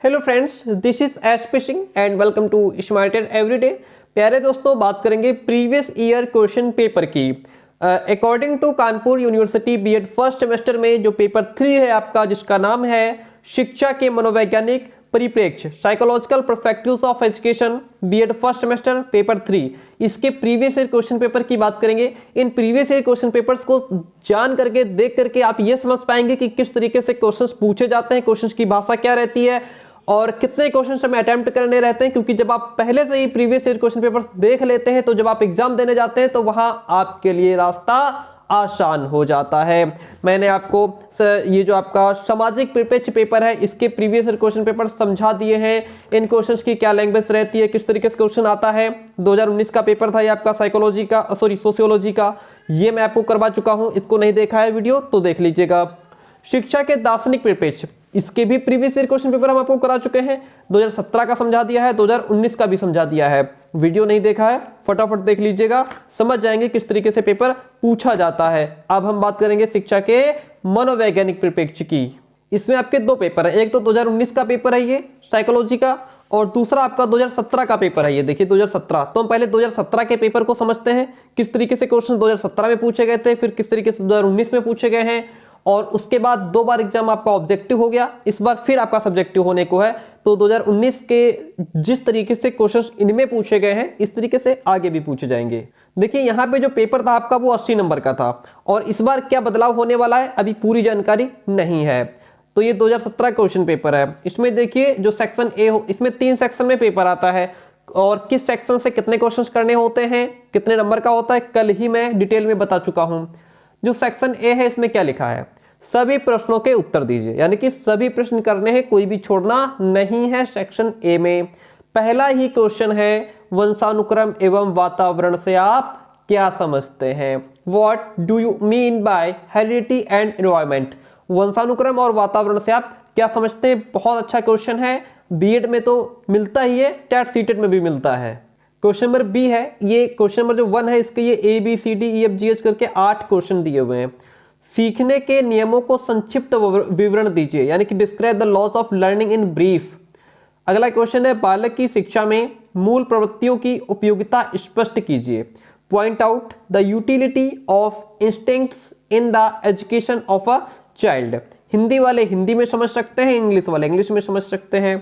Hello friends, this is SP Singh and welcome to Smarter Everyday. प्यारे दोस्तों, बात करेंगे प्रीवियस ईयर क्वेश्चन पेपर की। According to Kanpur university BEd first semester में जो पेपर 3 है आपका, जिसका नाम है शिक्षा के मनोवैज्ञानिक परिप्रेक्ष्य, psychological perspectives of education, BEd first semester paper 3, इसके प्रीवियस ईयर क्वेश्चन पेपर की बात करेंगे। इन प्रीवियस ईयर क्वेश्चन पेपर्स को जान करके, देख करके आप ये समझ पाएंगे कि किस तरीके से क्वेश्चंस पूछे जाते हैं, क्वेश्चंस की भाषा क्या रहती है और कितने क्वेश्चन हमें अटेम्प्ट करने रहते हैं। क्योंकि जब आप पहले से ही प्रीवियस ईयर क्वेश्चन पेपर्स देख लेते हैं तो जब आप एग्जाम देने जाते हैं तो वहां आपके लिए रास्ता आसान हो जाता है। मैंने आपको ये जो आपका सामाजिक परिप्रेक्ष्य पेपर है, इसके प्रीवियस ईयर क्वेश्चन पेपर समझा दिए हैं। इन क्वेश्चंस की क्या लैंग्वेज रहती है, किस तरीके से क्वेश्चन आता है। 2019 का पेपर था ये आपका साइकोलॉजी का, सोशियोलॉजी का, ये मैं आपको करवा चुका हूं। इसको नहीं देखा है वीडियो तो देख लीजिएगा। शिक्षा के दार्शनिक परिप्रेक्ष्य, इसके भी प्रीवियस ईयर क्वेश्चन पेपर हम आपको करा चुके हैं। 2017 का समझा दिया है, 2019 का भी समझा दिया है। वीडियो नहीं देखा है फटाफट देख लीजिएगा, समझ जाएंगे किस तरीके से पेपर पूछा जाता है। अब हम बात करेंगे शिक्षा के मनोवैज्ञानिक परिप्रेक्ष्य की। इसमें आपके दो पेपर है, एक तो 2019 का पेपर है ये साइकोलॉजी का, और दूसरा आपका 2017 का पेपर है ये। देखिए 2017, तो हम पहले 2017 के पेपर को समझते हैं, किस तरीके से क्वेश्चन 2017 में पूछे गए थे, फिर किस तरीके से 2019 में पूछे गए हैं। और उसके बाद 2 बार एग्जाम आपका ऑब्जेक्टिव हो गया, इस बार फिर आपका सब्जेक्टिव होने को है। तो 2019 के जिस तरीके से क्वेश्चंस इनमें पूछे गए हैं, इस तरीके से आगे भी पूछे जाएंगे। देखिए यहाँ पे जो पेपर था आपका वो 80 नंबर का था, और इस बार क्या बदलाव होने वाला है अभी पूरी जानकारी नहीं है। तो ये 2017 क्वेश्चन पेपर है। इसमें देखिए जो सेक्शन ए हो, इसमें 3 सेक्शन में पेपर आता है, और किस सेक्शन से कितने क्वेश्चंस करने होते हैं, कितने नंबर का होता है, कल ही मैं डिटेल में बता चुका हूं। जो सेक्शन ए है इसमें क्या लिखा है, सभी प्रश्नों के उत्तर दीजिए, यानी कि सभी प्रश्न करने हैं, कोई भी छोड़ना नहीं है। सेक्शन ए में पहला ही क्वेश्चन है, वंशानुक्रम एवं वातावरण से आप क्या समझते हैं। What do you mean by heredity and environment. वंशानुक्रम और वातावरण से आप क्या समझते हैं, बहुत अच्छा क्वेश्चन है। बीएड में तो मिलता ही है, टेट सीटेट में भी मिलता है। क्वेश्चन नंबर बी है, ये क्वेश्चन नंबर जो 1 है, इसके ये A B C D E F G H करके 8 क्वेश्चन दिए हुए हैं। सीखने के नियमों को संक्षिप्त विवरण दीजिए, यानी कि describe the laws of learning in brief. अगला क्वेश्चन है, बालक की शिक्षा में मूल प्रवृत्तियों की उपयोगिता स्पष्ट कीजिए। Point out the utility of instincts in the education of a child. Hindi वाले हिंदी में समझ सकते हैं, इंग्लिश वाले इंग्लिश में समझ सकते हैं।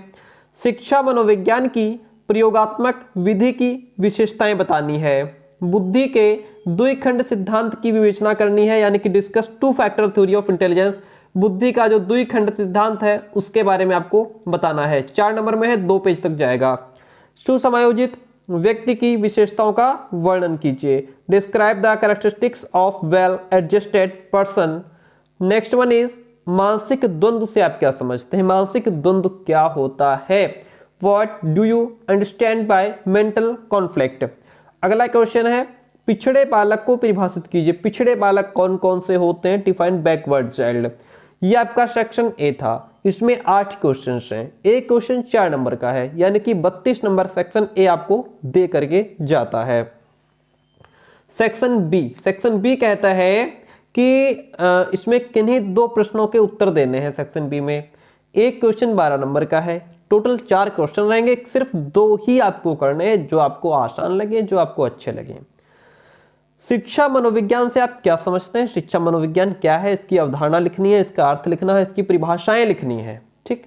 शिक्षा मनोविज्ञान की प्रयोगात्मक विधि की विशेषताएं बतानी है। बुद्धि के द्विखंड सिद्धांत की विवेचना करनी है, यानी कि discuss 2 factor theory of intelligence. बुद्धि का जो द्विखंड सिद्धांत है उसके बारे में आपको बताना है। 4 नंबर में है, 2 पेज तक जाएगा। सुसमायोजित व्यक्ति की विशेषताओं का वर्णन कीजिए। Describe the characteristics of well adjusted person. Next one is, मानसिक द्वंद्व से आप क्या समझते हैं, मानसिक द्वंद्व क्या होता है। What do you understand by mental conflict. अगला क्वेश्चन है, पिछड़े बालक को परिभाषित कीजिए। पिछड़े बालक कौन कौन से होते हैं, डिफाइन बैकवर्ड चाइल्ड। ये आपका सेक्शन ए था, इसमें 8 क्वेश्चन हैं। एक क्वेश्चन 4 नंबर का है, यानी कि 32 नंबर सेक्शन ए आपको दे करके जाता है। सेक्शन बी कहता है कि इसमें किन्हीं 2 प्रश्नों के उत्तर देने हैं। सेक्शन बी में एक क्वेश्चन 12 नंबर का है, टोटल 4 क्वेश्चन रहेंगे, सिर्फ 2 ही आपको करने हैं, जो आपको आसान लगे, जो आपको अच्छे लगे। शिक्षा मनोविज्ञान से आप क्या समझते हैं, शिक्षा मनोविज्ञान क्या है, इसकी अवधारणा लिखनी है, इसका अर्थ लिखना है, इसकी परिभाषाएं लिखनी है, ठीक।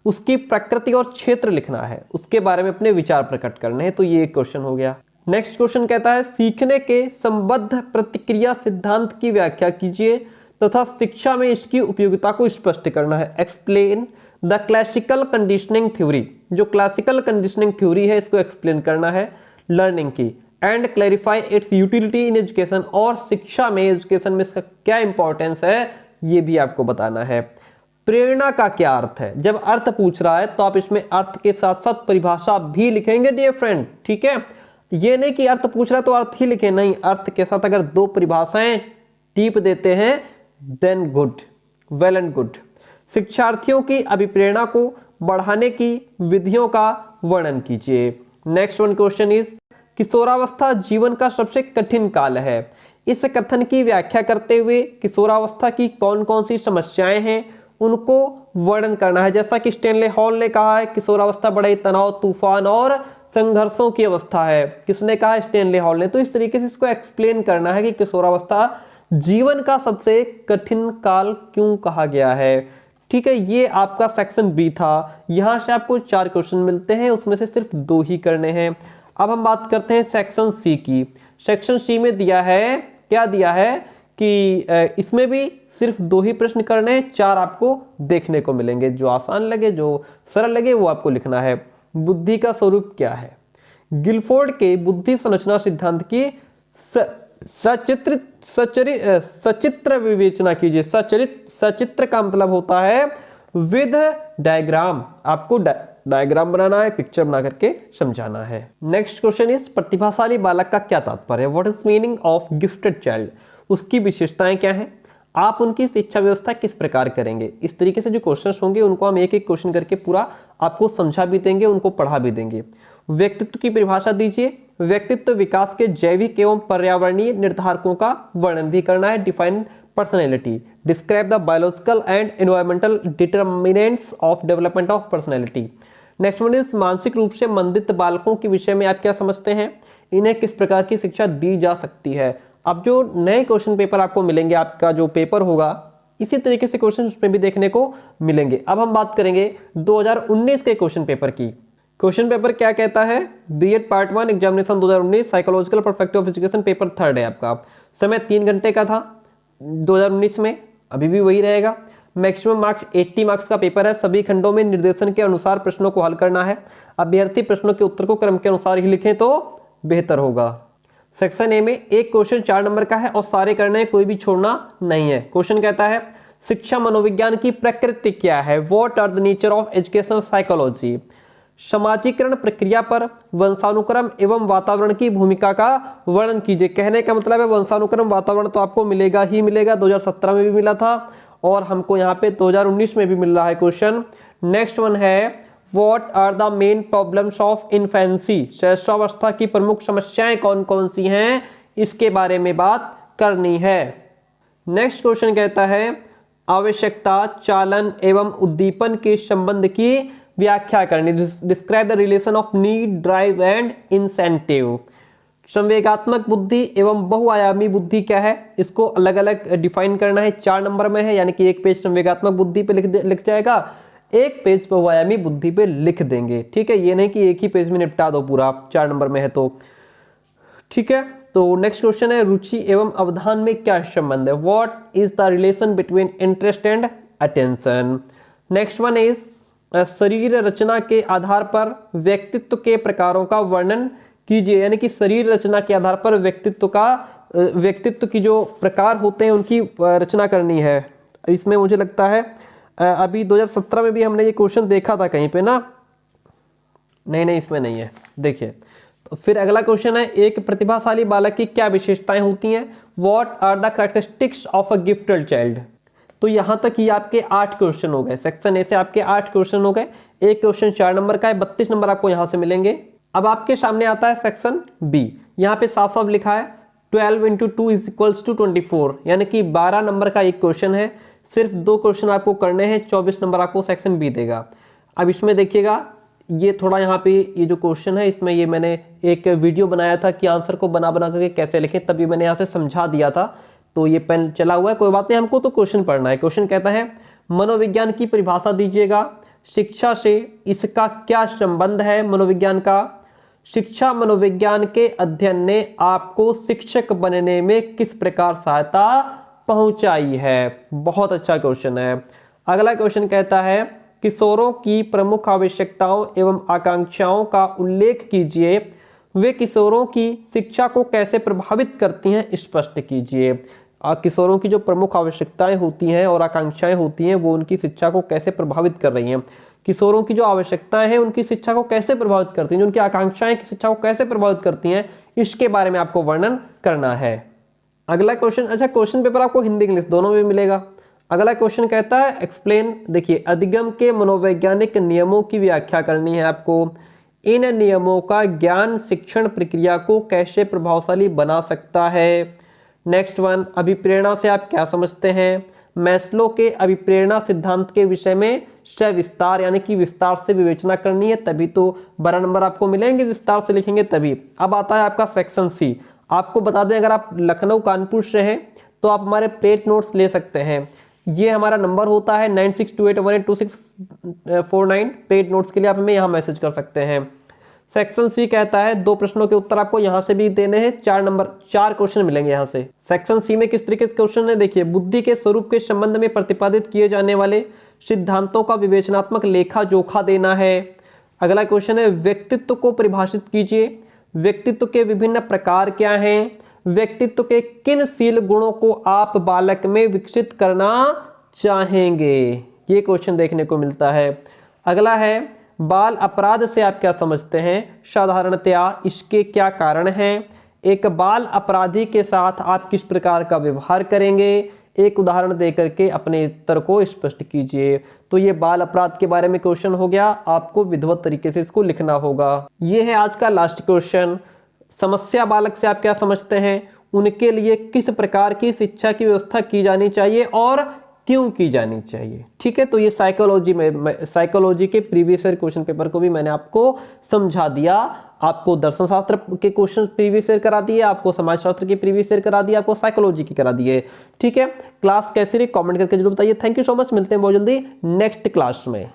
उसकी प्रकृति और क्षेत्र लिखना है, उसके बारे में अपने विचार प्रकट करने हैं। तो ये एक क्वेश्चन हो गया। नेक्स्ट क्वेश्चन कहता है, सीखने के संबद्ध प्रतिक्रिया सिद्धांत की व्याख्या कीजिए तथा शिक्षा में इसकी उपयोगिता को स्पष्ट करना है। Explain the classical conditioning theory. जो क्लासिकल कंडीशनिंग थ्योरी है इसको एक्सप्लेन करना है लर्निंग की। And clarify it's utility in education. और शिक्षा में, एजुकेशन में इसका क्या इंपॉर्टेंस है ये भी आपको बताना है। प्रेरणा का क्या अर्थ है, जब अर्थ पूछ रहा है तो आप इसमें अर्थ के साथ साथ परिभाषा भी लिखेंगे डियर फ्रेंड, ठीक है। ये नहीं कि अर्थ पूछ रहा है तो अर्थ ही लिखे, नहीं, अर्थ के साथ अगर 2 परिभाषाएं टीप देते हैं then good, well and good. शिक्षार्थियों की अभिप्रेरणा को बढ़ाने की विधियों का वर्णन कीजिए। नेक्स्ट वन क्वेश्चन इज, किशोरावस्था जीवन का सबसे कठिन काल है। इस कथन की व्याख्या करते हुए किशोरावस्था की कौन कौन सी समस्याएं हैं उनको वर्णन करना है। जैसा कि स्टेनले हॉल ने कहा है किशोरावस्था बड़े तनाव, तूफान और संघर्षों की अवस्था है। किसने कहा? स्टेनले हॉल ने। तो इस तरीके से इसको एक्सप्लेन करना है कि किशोरावस्था जीवन का सबसे कठिन काल क्यों कहा गया है। ठीक है, ये आपका सेक्शन बी था। यहां से आपको 4 क्वेश्चन मिलते हैं, उसमें से सिर्फ 2 ही करने हैं। अब हम बात करते हैं सेक्शन सी की। सेक्शन सी में दिया है, क्या दिया है कि इसमें भी सिर्फ 2 ही प्रश्न करने हैं, 4 आपको देखने को मिलेंगे। जो आसान लगे, जो सरल लगे वो आपको लिखना है। बुद्धि का स्वरूप क्या है? गिलफोर्ड के बुद्धि संरचना सिद्धांत की सचित्र विवेचना कीजिए। सचित्र का मतलब होता है विद डायग्राम। आपको डायग्राम बनाना है, पिक्चर बना करके समझाना है। नेक्स्ट क्वेश्चन इज प्रतिभाशाली बालक का क्या तात्पर्य? What is meaning of gifted child? उसकी विशेषताएं क्या हैं? आप उनकी शिक्षा व्यवस्था किस प्रकार करेंगे? इस तरीके से जो क्वेश्चंस होंगे उनको हम एक एक क्वेश्चन करके पूरा आपको समझा भी देंगे, उनको पढ़ा भी देंगे। व्यक्तित्व की परिभाषा दीजिए। व्यक्तित्व विकास के जैविक एवं पर्यावरणीय निर्धारकों का वर्णन भी करना है। Define personality. Describe the biological and environmental determinants of development of personality. Next one is मानसिक रूप से मंदित बालकों के विषय में आप क्या समझते हैं? इन्हें किस प्रकार की शिक्षा दी जा सकती है? अब जो नए क्वेश्चन पेपर आपको मिलेंगे, आपका जो पेपर होगा इसी तरीके से क्वेश्चन उसमें भी देखने को मिलेंगे। अब हम बात करेंगे 2019 के क्वेश्चन पेपर की। क्वेश्चन पेपर क्या कहता है? BEd part 1 examination 2019 psychological perspective of education paper 3 है आपका। समय 3 घंटे का था 2019 में, अभी भी वही रहेगा। मैक्सिमम मार्क्स 80 मार्क्स का पेपर है। सभी खंडों में निर्देशन के अनुसार प्रश्नों को हल करना है। अभ्यर्थी प्रश्नों के उत्तर को क्रम के अनुसार ही लिखें तो बेहतर होगा। सेक्शन ए में एक क्वेश्चन 4 नंबर का है और सारे करने हैं, कोई भी छोड़ना नहीं है। क्वेश्चन कहता है शिक्षा मनोविज्ञान की प्रकृति क्या है? What are the nature of educational psychology? समाजीकरण प्रक्रिया पर वंशानुक्रम एवं वातावरण की भूमिका का वर्णन कीजिए। कहने का मतलब है वंशानुक्रम वातावरण तो आपको मिलेगा ही मिलेगा, 2017 में भी मिला था और हमको यहाँ पे 2019 में भी मिल रहा है क्वेश्चन। नेक्स्ट वन है what are the main problems of infancy? शैशवावस्था की प्रमुख समस्याएं कौन कौन सी हैं, इसके बारे में बात करनी है। नेक्स्ट क्वेश्चन कहता है आवश्यकता, चालन एवं उद्दीपन के संबंध की व्याख्या करनी। Describe the relation of need, drive and incentive. संवेगात्मक बुद्धि एवं बहुआयामी बुद्धि क्या है, इसको अलग अलग डिफाइन करना है। 4 नंबर में है, यानी कि एक पेज संवेगात्मक बुद्धि पे लिख जाएगा, एक पेज बहुआयामी बुद्धि पे लिख देंगे। ठीक है, ये नहीं कि एक ही पेज में निपटा दो पूरा, 4 नंबर में है तो। ठीक है, तो नेक्स्ट क्वेश्चन है रुचि एवं अवधान में क्या संबंध है? What is the relation between interest and attention? Next one is शरीर रचना के आधार पर व्यक्तित्व के प्रकारों का वर्णन कीजिए। यानी कि शरीर रचना के आधार पर व्यक्तित्व की जो प्रकार होते हैं उनकी रचना करनी है। इसमें मुझे लगता है अभी 2017 में भी हमने ये क्वेश्चन देखा था कहीं पे ना, नहीं इसमें नहीं है। देखिए तो फिर अगला क्वेश्चन है एक प्रतिभाशाली बालक की क्या विशेषताएं होती हैं? What are the characteristics of a gifted child? तो यहां तक ही आपके 8 क्वेश्चन हो गए। सेक्शन ए से आपके 8 क्वेश्चन हो गए। एक क्वेश्चन 4 नंबर का है, 32 नंबर आपको यहां से मिलेंगे। अब आपके सामने आता है सेक्शन बी। यहां पे साफ साफ लिखा है 12 × 2 = 24, यानी कि 12 नंबर का एक क्वेश्चन है। सिर्फ 2 क्वेश्चन आपको करने हैं, 24 नंबर आपको सेक्शन बी देगा। अब इसमें देखिएगा ये थोड़ा यहाँ पे ये जो क्वेश्चन है इसमें ये मैंने एक वीडियो बनाया था कि आंसर को बना करके कैसे लिखें, तभी मैंने यहाँ से समझा दिया था, तो ये पेन चला हुआ है, कोई बात नहीं, हमको तो क्वेश्चन पढ़ना है। क्वेश्चन कहता है मनोविज्ञान की परिभाषा दीजिएगा। शिक्षा से इसका क्या संबंध है? मनोविज्ञान का शिक्षा मनोविज्ञान के अध्ययन ने आपको शिक्षक बनने में किस प्रकार सहायता पहुंचाई है? बहुत अच्छा क्वेश्चन है। अगला क्वेश्चन कहता है किशोरों की प्रमुख आवश्यकताओं एवं आकांक्षाओं का उल्लेख कीजिए। वे किशोरों की शिक्षा को कैसे प्रभावित करती हैं, स्पष्ट कीजिए। किशोरों की जो प्रमुख आवश्यकताएं होती हैं और आकांक्षाएं होती हैं वो उनकी शिक्षा को कैसे प्रभावित कर रही हैं। किशोरों की जो आवश्यकताएं हैं उनकी शिक्षा को कैसे प्रभावित करती हैं, जो उनकी आकांक्षाएं की शिक्षा को कैसे प्रभावित करती हैं, इसके बारे में आपको वर्णन करना है। अगला क्वेश्चन, अच्छा क्वेश्चन पेपर आपको हिंदी इंग्लिश दोनों में मिलेगा। अगला क्वेश्चन कहता है एक्सप्लेन, देखिए अधिगम के मनोवैज्ञानिक नियमों की व्याख्या करनी है आपको। इन नियमों का ज्ञान शिक्षण प्रक्रिया को कैसे प्रभावशाली बना सकता है। नेक्स्ट वन, अभिप्रेरणा से आप क्या समझते हैं? मैस्लो के अभिप्रेरणा सिद्धांत के विषय में सविस्तार यानी कि विस्तार से विवेचना करनी है, तभी तो 12 नंबर आपको मिलेंगे, विस्तार से लिखेंगे तभी। अब आता है आपका सेक्शन सी। आपको बता दें, अगर आप लखनऊ कानपुर से हैं तो आप हमारे पेड नोट्स ले सकते हैं। ये हमारा नंबर होता है 9628182649। पेड नोट्स के लिए आप हमें यहाँ मैसेज कर सकते हैं। सेक्शन सी कहता है 2 प्रश्नों के उत्तर आपको यहाँ से भी देने हैं, 4 क्वेश्चन मिलेंगे यहाँ से। सेक्शन सी में किस तरीके से क्वेश्चन है, देखिए, बुद्धि के स्वरूप के संबंध में प्रतिपादित किए जाने वाले सिद्धांतों का विवेचनात्मक लेखा जोखा देना है। अगला क्वेश्चन है व्यक्तित्व को परिभाषित कीजिए। व्यक्तित्व के विभिन्न प्रकार क्या हैं? व्यक्तित्व के किन शील गुणों को आप बालक में विकसित करना चाहेंगे? ये क्वेश्चन देखने को मिलता है। अगला है बाल अपराध से आप क्या समझते हैं? साधारणतया इसके क्या कारण हैं? एक बाल अपराधी के साथ आप किस प्रकार का व्यवहार करेंगे? एक उदाहरण देकर के अपने उत्तर को स्पष्ट कीजिए। तो ये बाल अपराध के बारे में क्वेश्चन हो गया, आपको विधिवत तरीके से इसको लिखना होगा। ये है आज का लास्ट क्वेश्चन। समस्या बालक से आप क्या समझते हैं? उनके लिए किस प्रकार की शिक्षा की व्यवस्था की जानी चाहिए और क्यों की जानी चाहिए? ठीक है, तो ये साइकोलॉजी के प्रीवियस ईयर क्वेश्चन पेपर को भी मैंने आपको समझा दिया। आपको दर्शन शास्त्र के क्वेश्चन प्रीवियस ईयर करा दिए, आपको समाज शास्त्र की प्रीवियस ईयर करा दिया, आपको साइकोलॉजी की करा दिए। ठीक है, क्लास कैसी रही कमेंट करके जरूर बताइए। थैंक यू सो मच, मिलते हैं बहुत जल्दी नेक्स्ट क्लास में।